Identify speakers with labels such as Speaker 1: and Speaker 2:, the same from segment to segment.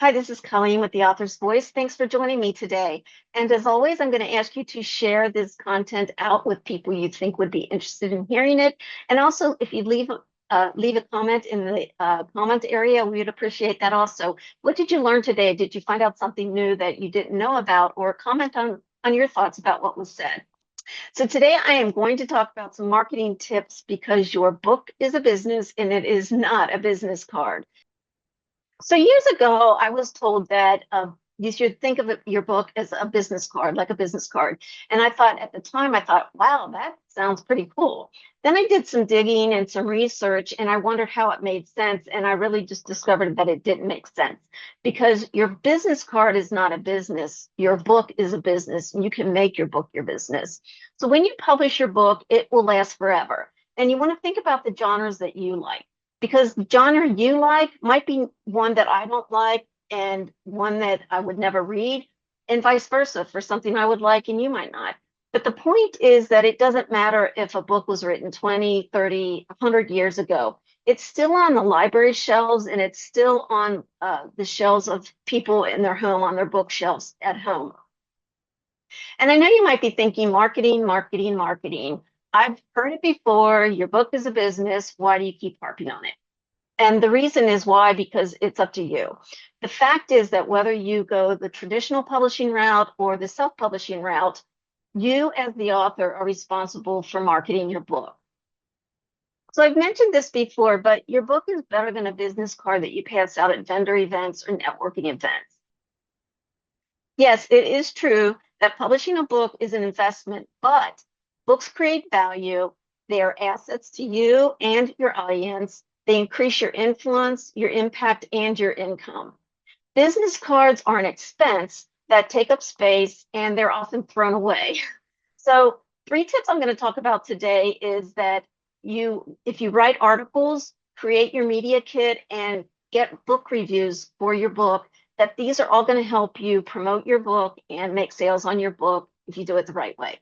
Speaker 1: Hi, this is Colleen with the Author's Voice. Thanks for joining me today. And as always, I'm going to ask you to share this content out with people you think would be interested in hearing it. And also, if you leave a comment in the comment area, we would appreciate that also. What did you learn today? Did you find out something new that you didn't know about, or comment on your thoughts about what was said? So today I am going to talk about some marketing tips because your book is a business and it is not a business card. So years ago, I was told that you should think of your book as a business card, like a business card. And I thought at the time, I thought, wow, that sounds pretty cool. Then I did some digging and some research, and I wondered how it made sense. And I really just discovered that it didn't make sense because your business card is not a business. Your book is a business, and you can make your book your business. So when you publish your book, it will last forever. And you want to think about the genres that you like because the genre you like might be one that I don't like and one that I would never read, and vice versa for something I would like and you might not. But the point is that it doesn't matter if a book was written 20, 30, 100 years ago. It's still on the library shelves and it's still on the shelves of people in their home, on their bookshelves at home. And I know you might be thinking marketing, marketing, marketing. I've heard it before. Your book is a business. Why do you keep harping on it? And the reason is why, because it's up to you. The fact is that whether you go the traditional publishing route or the self-publishing route, you as the author are responsible for marketing your book. So I've mentioned this before, but your book is better than a business card that you pass out at vendor events or networking events. Yes, it is true that publishing a book is an investment, but books create value. They are assets to you and your audience. They increase your influence, your impact, and your income. Business cards are an expense that take up space and they're often thrown away. So, three tips I'm going to talk about today is that if you write articles, create your media kit, and get book reviews for your book, that these are all going to help you promote your book and make sales on your book if you do it the right way.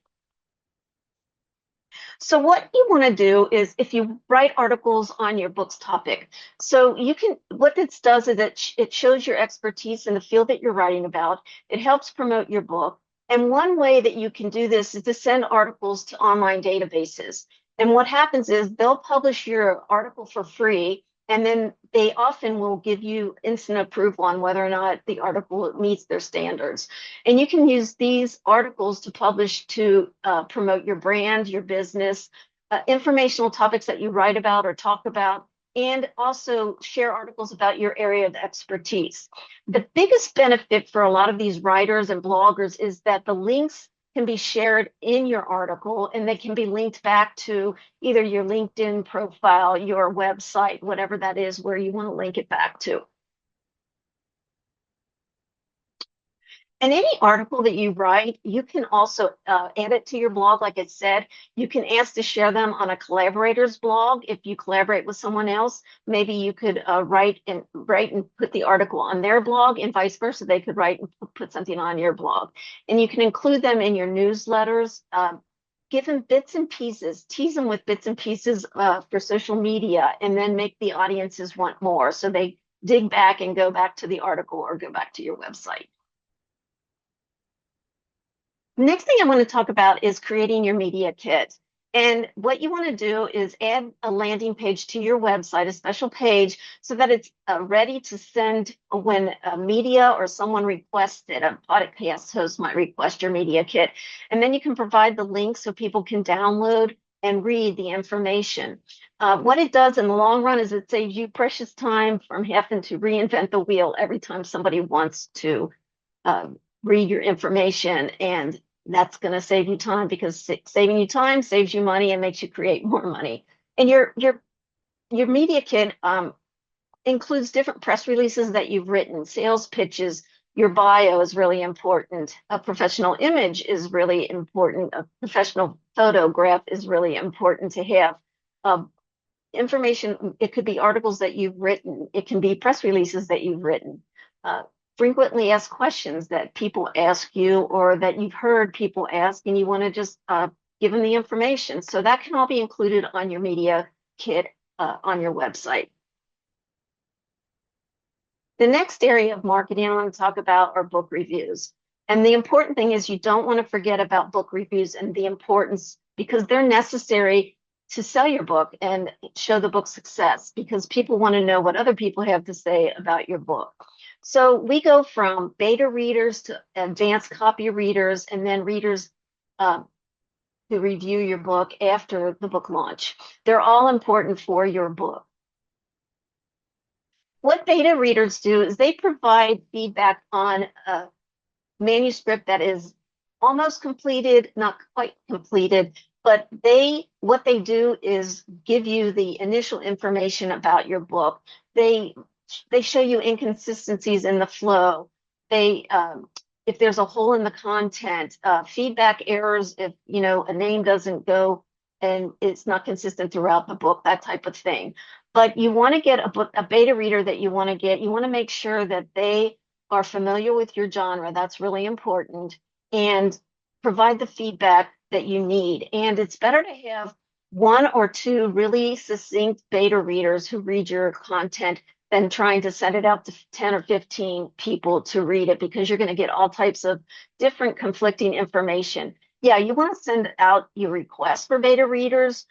Speaker 1: So what you want to do is if you write articles on your book's topic, so you can, what this does is it shows your expertise in the field that you're writing about. It helps promote your book. And one way that you can do this is to send articles to online databases. And what happens is they'll publish your article for free, and then they often will give you instant approval on whether or not the article meets their standards. And you can use these articles to publish to promote your brand, your business, informational topics that you write about or talk about, and also share articles about your area of expertise. The biggest benefit for a lot of these writers and bloggers is that the links can be shared in your article and they can be linked back to either your LinkedIn profile, your website, whatever that is, where you want to link it back to. And any article that you write, you can also add it to your blog. Like I said, you can ask to share them on a collaborator's blog. If you collaborate with someone else, maybe you could write and put the article on their blog, and vice versa. They could write and put something on your blog, and you can include them in your newsletters. Give them bits and pieces, tease them with bits and pieces for social media, and then make the audiences want more. So they dig back and go back to the article or go back to your website. Next thing I want to talk about is creating your media kit. And what you want to do is add a landing page to your website, a special page, so that it's ready to send when a media or someone requests it. A podcast host might request your media kit. And then you can provide the link so people can download and read the information. What it does in the long run is it saves you precious time from having to reinvent the wheel every time somebody wants to uh, read your information, and that's going to save you time because saving you time saves you money and makes you create more money. And your media kit includes different press releases that you've written, sales pitches. Your bio is really important. A professional image is really important. A professional photograph is really important to have. Information, it could be articles that you've written, it can be press releases that you've written. Uh, Frequently asked questions that people ask you or that you've heard people ask, and you want to just give them the information. So that can all be included on your media kit on your website. The next area of marketing I want to talk about are book reviews. And the important thing is you don't want to forget about book reviews and the importance because they're necessary to sell your book and show the book's success because people want to know what other people have to say about your book. So we go from beta readers to advanced copy readers and then readers who review your book after the book launch. They're all important for your book. What beta readers do is they provide feedback on a manuscript that is almost completed, not quite completed, but what they do is give you the initial information about your book. They they show you inconsistencies in the flow. They if there's a hole in the content, feedback errors, if a name doesn't go and it's not consistent throughout the book, that type of thing. But you want to get a beta reader that you want to get. You want to make sure that they are familiar with your genre. That's really important. And provide the feedback that you need. And it's better to have one or two really succinct beta readers who read your content than trying to send it out to 10 or 15 people to read it because you're going to get all types of different conflicting information. Yeah, you want to send out your request for beta readers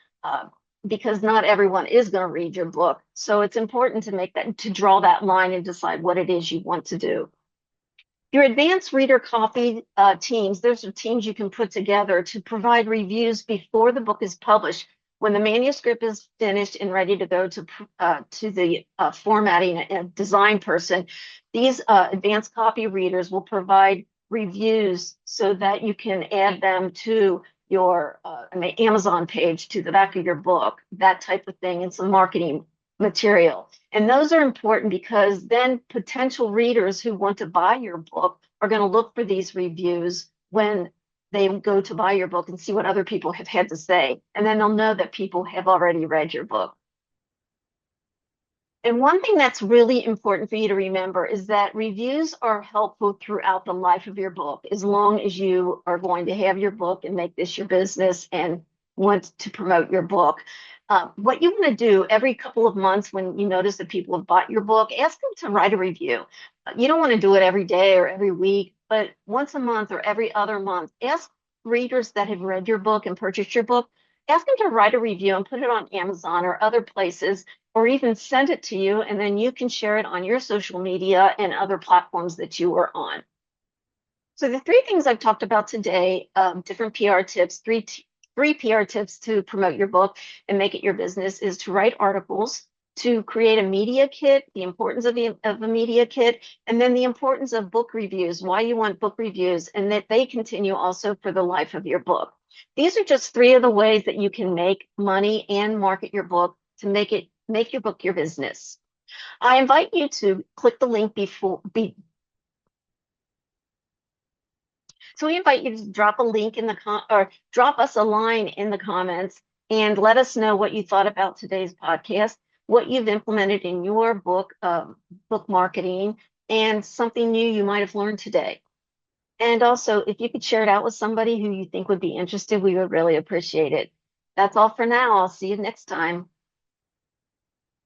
Speaker 1: because not everyone is going to read your book. So it's important to draw that line and decide what it is you want to do. Your advanced reader copy teams, those are teams you can put together to provide reviews before the book is published. When the manuscript is finished and ready to go to the formatting and design person, these advanced copy readers will provide reviews so that you can add them to your Amazon page, to the back of your book, that type of thing, and some marketing material. And those are important because then potential readers who want to buy your book are going to look for these reviews when they go to buy your book and see what other people have had to say. And then they'll know that people have already read your book. And one thing that's really important for you to remember is that reviews are helpful throughout the life of your book, as long as you are going to have your book and make this your business and want to promote your book. What you want to do every couple of months when you notice that people have bought your book, ask them to write a review. You don't want to do it every day or every week, but once a month or every other month, ask readers that have read your book and purchased your book, ask them to write a review and put it on Amazon or other places, or even send it to you, and then you can share it on your social media and other platforms that you are on. So the three things I've talked about today, different PR tips, three PR tips to promote your book and make it your business is to write articles, to create a media kit, the importance of a media kit, and then the importance of book reviews, why you want book reviews, and that they continue also for the life of your book. These are just three of the ways that you can make money and market your book to make your book your business. I invite you to click the link so we invite you to drop a link in or drop us a line in the comments and let us know what you thought about today's podcast, what you've implemented in your book marketing, and something new you might have learned today. And also, if you could share it out with somebody who you think would be interested, we would really appreciate it. That's all for now. I'll see you next time.